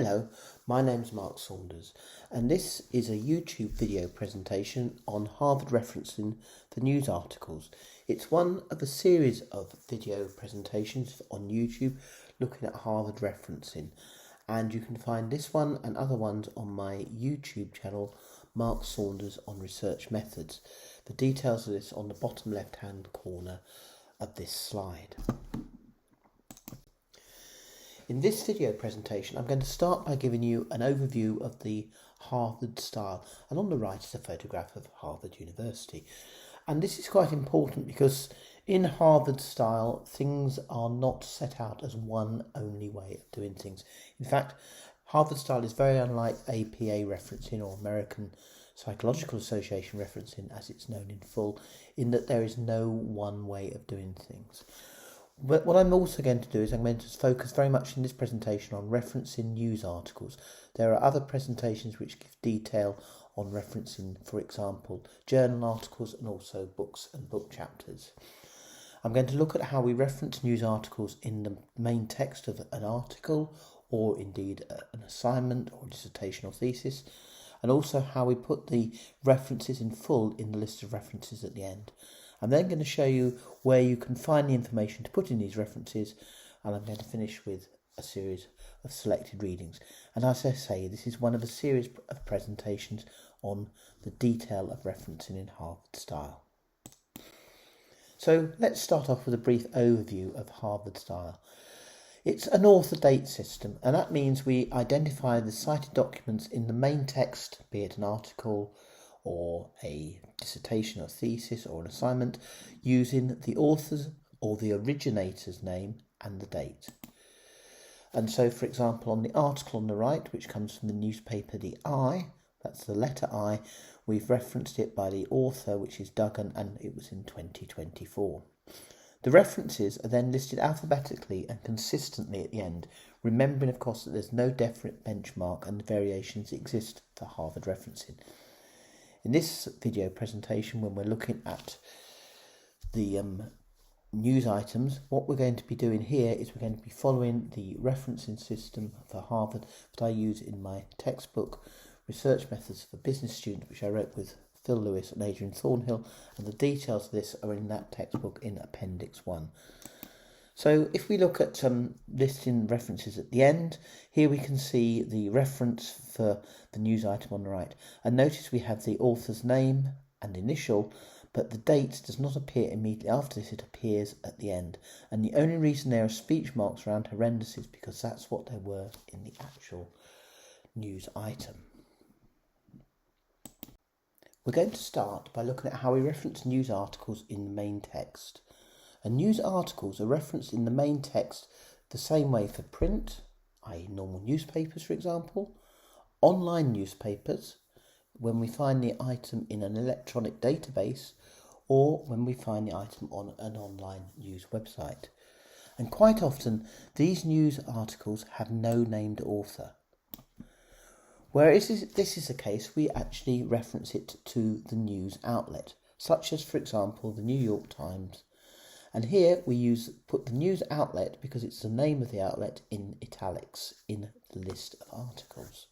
Hello, my name's Mark Saunders, and this is a YouTube video presentation on Harvard referencing the news articles. It's one of a series of video presentations on YouTube looking at Harvard referencing, and you can find this one and other ones on my YouTube channel, Mark Saunders on Research Methods. The details of this on the bottom left hand corner of this slide. In this video presentation, I'm going to start by giving you an overview of the Harvard style, and on the right is a photograph of Harvard University. And this is quite important because in Harvard style, things are not set out as one only way of doing things. In fact, Harvard style is very unlike APA referencing or American Psychological Association referencing, as it's known in full, in that there is no one way of doing things. But what I'm also going to do is I'm going to focus very much in this presentation on referencing news articles. There are other presentations which give detail on referencing, for example, journal articles and also books and book chapters. I'm going to look at how we reference news articles in the main text of an article, or indeed an assignment or dissertation or thesis, and also how we put the references in full in the list of references at the end. I'm then going to show you where you can find the information to put in these references, and I'm going to finish with a series of selected readings. And as I say, this is one of a series of presentations on the detail of referencing in Harvard style. So let's start off with a brief overview of Harvard style. It's an author date system, and that means we identify the cited documents in the main text, be it an article or a dissertation or thesis or an assignment, using the author's or the originator's name and the date. And so, for example, on the article on the right, which comes from the newspaper The Eye, that's the letter I, we've referenced it by the author, which is Duggan, and it was in 2024. The references are then listed alphabetically and consistently at the end, remembering, of course, that there's no definite benchmark and the variations exist for Harvard referencing. In this video presentation, when we're looking at the news items, what we're going to be doing here is we're going to be following the referencing system for Harvard that I use in my textbook, Research Methods for Business Students, which I wrote with Phil Lewis and Adrian Thornhill, and the details of this are in that textbook in Appendix 1. So if we look at listing references at the end, here we can see the reference for the news item on the right. And notice we have the author's name and initial, but the date does not appear immediately after this, it appears at the end. And the only reason there are speech marks around horrendous is because that's what there were in the actual news item. We're going to start by looking at how we reference news articles in the main text. And news articles are referenced in the main text the same way for print, i.e. normal newspapers, for example, online newspapers, when we find the item in an electronic database, or when we find the item on an online news website. And quite often, these news articles have no named author. Whereas this is the case, we actually reference it to the news outlet, such as, for example, the New York Times. And here we put the news outlet because it's the name of the outlet in italics in the list of articles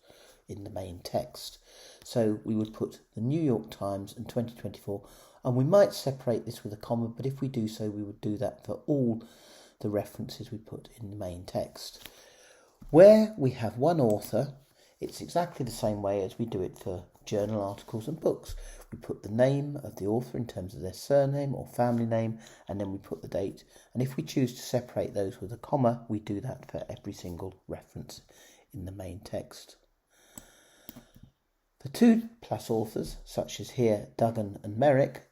in the main text. So we would put the New York Times in 2024, and we might separate this with a comma, but if we do so, we would do that for all the references we put in the main text. Where we have one author, it's exactly the same way as we do it for journal articles and books. We put the name of the author in terms of their surname or family name, and then we put the date. And if we choose to separate those with a comma, we do that for every single reference in the main text. For 2+ authors, such as here Duggan and Merrick,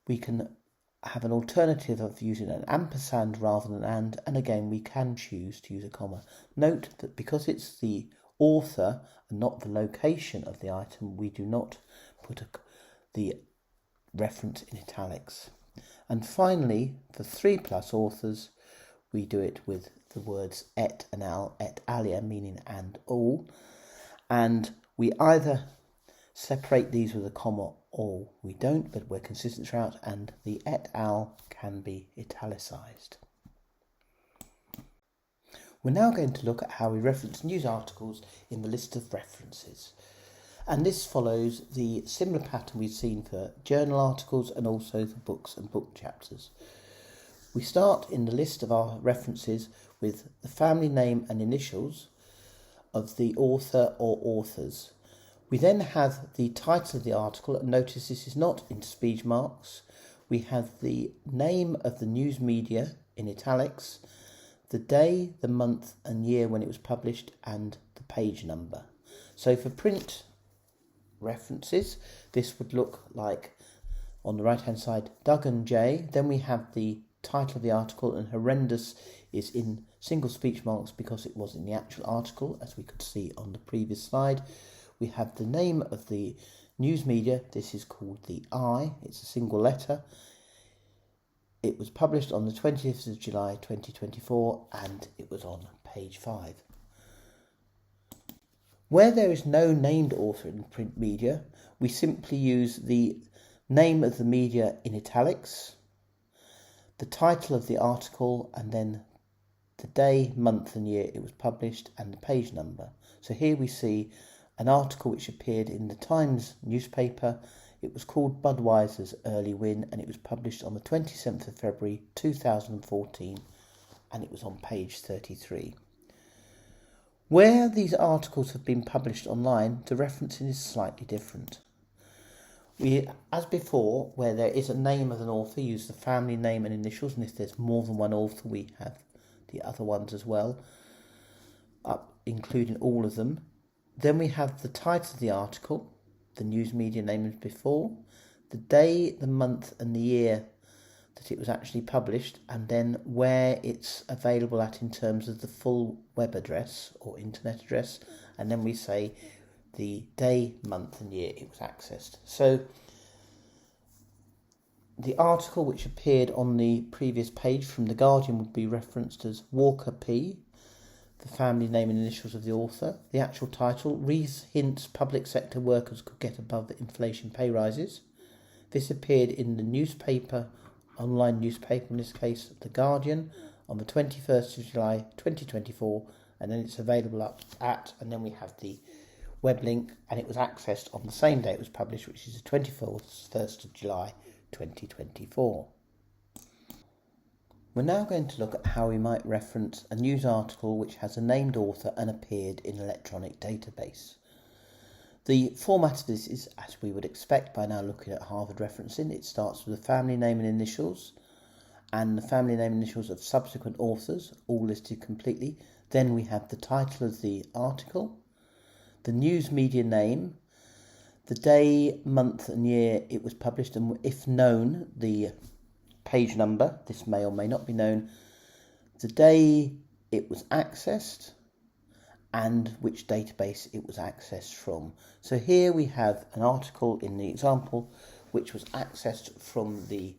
we can have an alternative of using an ampersand rather than and again we can choose to use a comma. Note that because it's the author and not the location of the item, we do not put the reference in italics. And finally, for 3+ authors, we do it with the words et and al, et alia, meaning and all, and we either separate these with a comma or we don't, but we're consistent throughout, and the et al can be italicized. We're now going to look at how we reference news articles in the list of references. And this follows the similar pattern we've seen for journal articles and also for books and book chapters. We start in the list of our references with the family name and initials of the author or authors. We then have the title of the article, and notice this is not in speech marks. We have the name of the news media in italics, the day, the month and year when it was published, and the page number. So for print references, this would look like, on the right hand side, Doug and Jay. Then we have the title of the article, and horrendous is in single speech marks because it was in the actual article, as we could see on the previous slide. We have the name of the news media. This is called the I. It's a single letter. It was published on the 20th of July 2024, and it was on page 5. Where there is no named author in print media, we simply use the name of the media in italics, the title of the article, and then the day, month and year it was published and the page number. So here we see an article which appeared in the Times newspaper. It was called Budweiser's Early Win, and it was published on the 27th of February 2014, and it was on page 33. Where these articles have been published online, the referencing is slightly different. We, as before, where there is a name of an author, use the family name and initials, and if there's more than one author, we have the other ones as well, including all of them. Then we have the title of the article, the news media name as before, the day, the month and the year that it was actually published, and then where it's available at in terms of the full web address or internet address, and then we say the day, month and year it was accessed. So the article which appeared on the previous page from The Guardian would be referenced as Walker P, the family name and initials of the author. The actual title, Rees hints public sector workers could get above inflation pay rises. This appeared in the newspaper, online newspaper in this case, The Guardian, on the 21st of July 2024, and then it's available and then we have the web link, and it was accessed on the same day it was published, which is the 21st of July 2024. We're now going to look at how we might reference a news article which has a named author and appeared in an electronic database. The format of this is as we would expect by now looking at Harvard referencing. It starts with the family name and initials, and the family name and initials of subsequent authors, all listed completely. Then we have the title of the article, the news media name, the day, month and year it was published, and if known, the page number. This may or may not be known, the day it was accessed, and which database it was accessed from. So here we have an article in the example which was accessed from the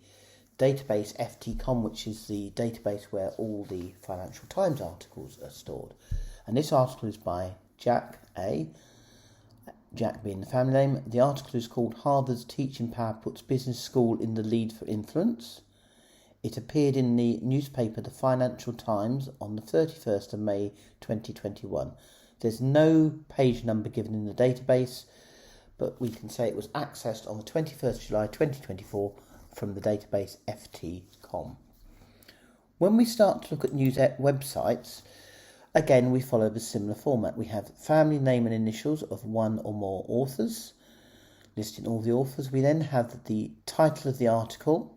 database FTcom, which is the database where all the Financial Times articles are stored. And this article is by Jack A. Jack being the family name. The article is called Harvard's Teaching Power Puts Business School in the Lead for Influence. It appeared in the newspaper The Financial Times on the 31st of May 2021. There's no page number given in the database, but we can say it was accessed on the 21st of July 2024 from the database FTcom. When we start to look at news websites, again we follow the similar format. We have family name and initials of one or more authors, listing all the authors. We then have the title of the article.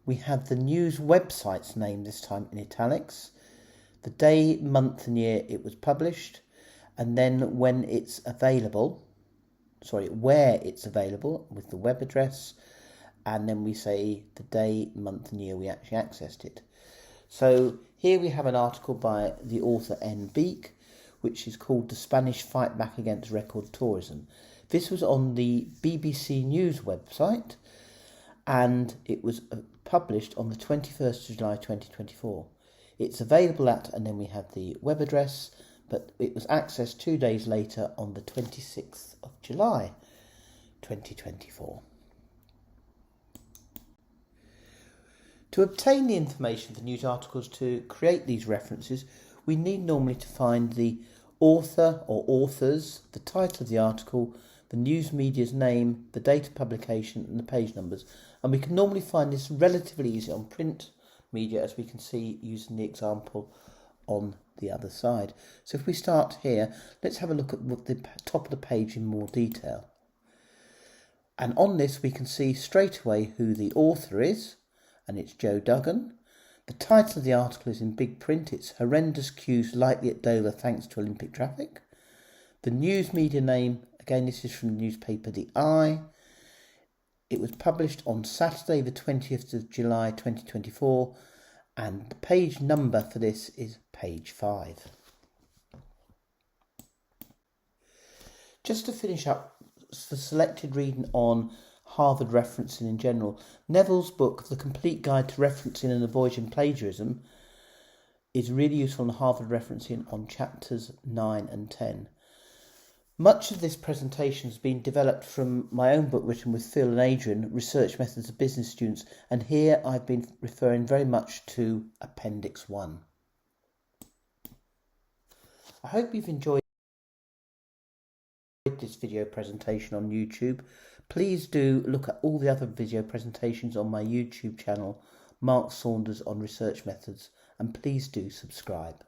We have the news website's name, this time in italics, the day, month and year it was published, and then when it's available, where it's available with the web address, and then we say the day, month and year we actually accessed it. So here we have an article by the author N. Beek, which is called The Spanish Fight Back Against Record Tourism. This was on the BBC News website, and it was published on the 21st of July 2024. It's available at, and then we have the web address, but it was accessed 2 days later on the 26th of July 2024. To obtain the information for news articles to create these references, we need normally to find the author or authors, the title of the article, the news media's name, the date of publication and the page numbers. And we can normally find this relatively easy on print media, as we can see using the example on the other side. So if we start here, let's have a look at the top of the page in more detail. And on this we can see straight away who the author is, and it's Joe Duggan. The title of the article is in big print. It's Horrendous Queues Likely at Dover Thanks to Olympic Traffic. The news media name, again this is from the newspaper The Eye. It was published on Saturday the 20th of July 2024, and the page number for this is page 5. Just to finish up the selected reading on Harvard referencing in general, Neville's book, The Complete Guide to Referencing and Avoiding Plagiarism, is really useful on Harvard referencing on chapters 9 and 10. Much of this presentation has been developed from my own book written with Phil and Adrian, Research Methods of Business Students, and here I've been referring very much to Appendix 1. I hope you've enjoyed this video presentation on YouTube. Please do look at all the other video presentations on my YouTube channel, Mark Saunders on Research Methods, and please do subscribe.